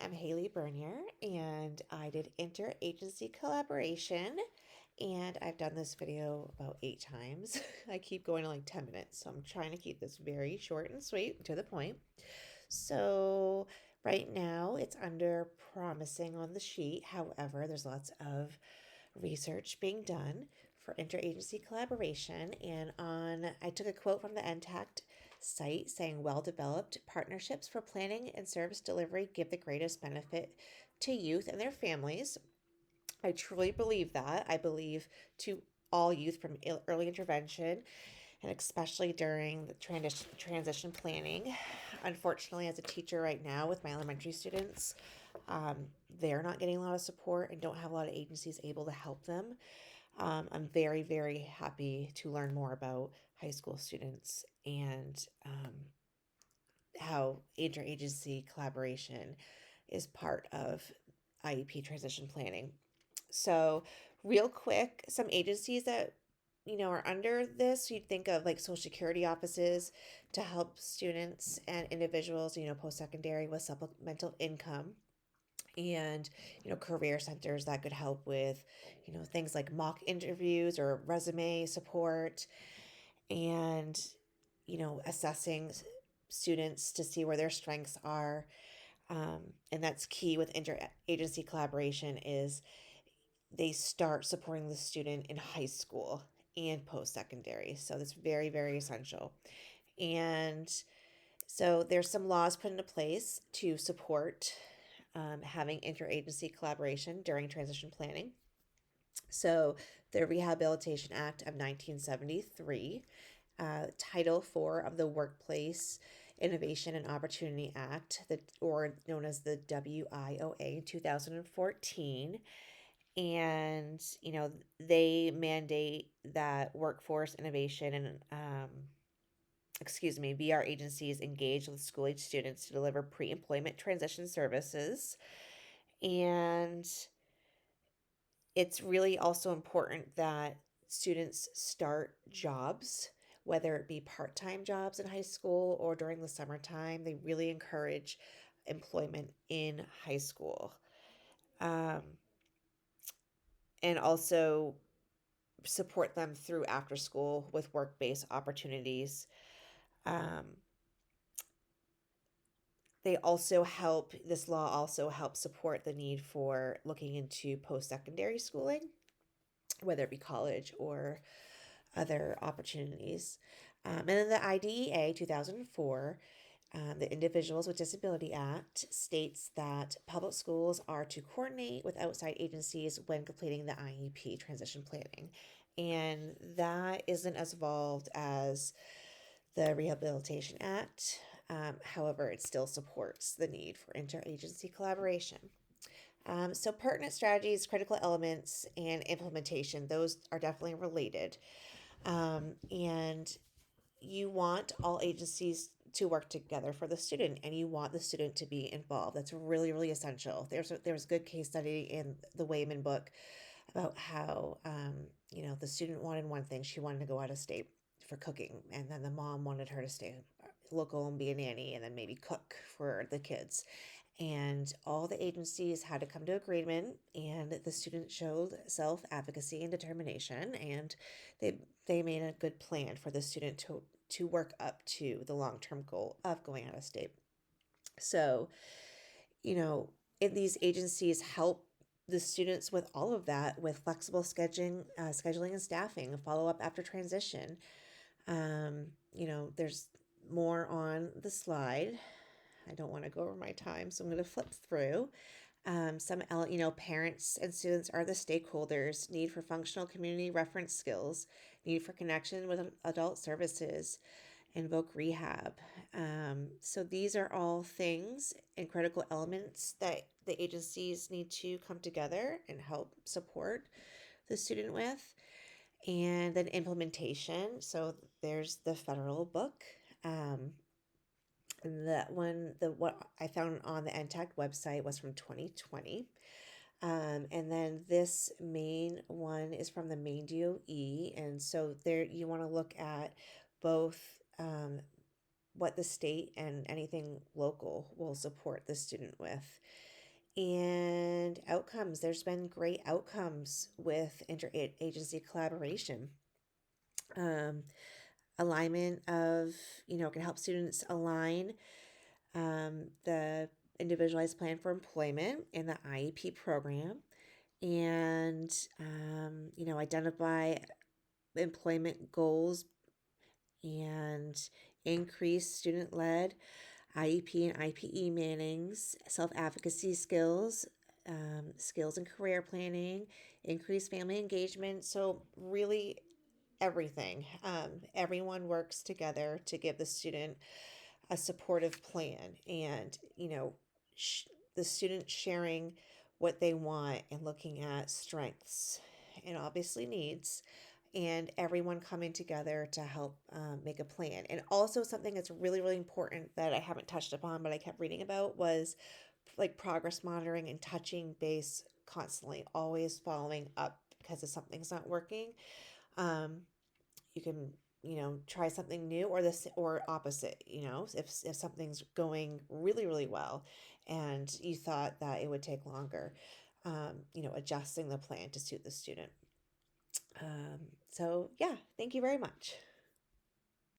I'm Haley Bernier, and I did interagency collaboration, and I've done this video about 8 times. I keep going to like 10 minutes, so I'm trying to keep this very short and sweet to the point. So, right now it's under promising on the sheet. However, there's lots of research being done for interagency collaboration, and I took a quote from the NTACT site saying well-developed partnerships for planning and service delivery give the greatest benefit to youth and their families. I truly believe that. I believe to all youth from early intervention and especially during the transition planning. Unfortunately, as a teacher right now with my elementary students, um, they're not getting a lot of support and don't have a lot of agencies able to help them. I'm very, very happy to learn more about high school students and how interagency collaboration is part of IEP transition planning. So, real quick, some agencies that are under this, you'd think of like social security offices to help students and individuals, post-secondary with supplemental income, and career centers that could help with things like mock interviews or resume support, and assessing students to see where their strengths are. And that's key with interagency collaboration is they start supporting the student in high school and post-secondary, so that's very, very essential. And so there's some laws put into place to support having interagency collaboration during transition planning. So the Rehabilitation Act of 1973, Title IV of the Workplace Innovation and Opportunity Act, or known as the WIOA 2014. And, they mandate that workforce innovation and, VR agencies engage with school age students to deliver pre employment transition services. And it's really also important that students start jobs, whether it be part time jobs in high school or during the summertime. They really encourage employment in high school. And also support them through after school with work based opportunities. Um, this law also helps support the need for looking into post secondary schooling, whether it be college or other opportunities. And then the IDEA 2004, the Individuals with Disability Act, states that public schools are to coordinate with outside agencies when completing the IEP transition planning. And that isn't as evolved as the Rehabilitation Act. However, it still supports the need for interagency collaboration. So pertinent strategies, critical elements, and implementation, those are definitely related. And you want all agencies to work together for the student, and you want the student to be involved. That's really, really essential. There's a good case study in the Wayman book about how the student wanted one thing. She wanted to go out of state for cooking, and then the mom wanted her to stay local and be a nanny and then maybe cook for the kids. And all the agencies had to come to agreement, and the student showed self-advocacy and determination, and they made a good plan for the student to work up to the long-term goal of going out of state. So, if these agencies help the students with all of that, with flexible scheduling and staffing, follow up after transition. There's more on the slide. I don't want to go over my time, so I'm going to flip through. Parents and students are the stakeholders. Need for functional community reference skills. Need for connection with adult services. Invoke rehab. So these are all things and critical elements that the agencies need to come together and help support the student with. And then implementation. So there's the federal book. That one, what I found on the NTAC website was from 2020. And then this main one is from the main DOE. And so there you want to look at both what the state and anything local will support the student with. And outcomes, there's been great outcomes with interagency collaboration. Um, Alignment of, can help students align the individualized plan for employment in the IEP program, and identify employment goals and increase student-led IEP and IPE meetings, self-advocacy skills, skills in career planning, increase family engagement. So really everything. Everyone works together to give the student a supportive plan, and sh- the student sharing what they want and looking at strengths and obviously needs, and everyone coming together to help make a plan. And also something that's really, really important that I haven't touched upon but I kept reading about was like progress monitoring and touching base constantly, always following up, because if something's not working, um, you can try something new, or this or opposite. If something's going really, really well and you thought that it would take longer, adjusting the plan to suit the student. So yeah, thank you very much.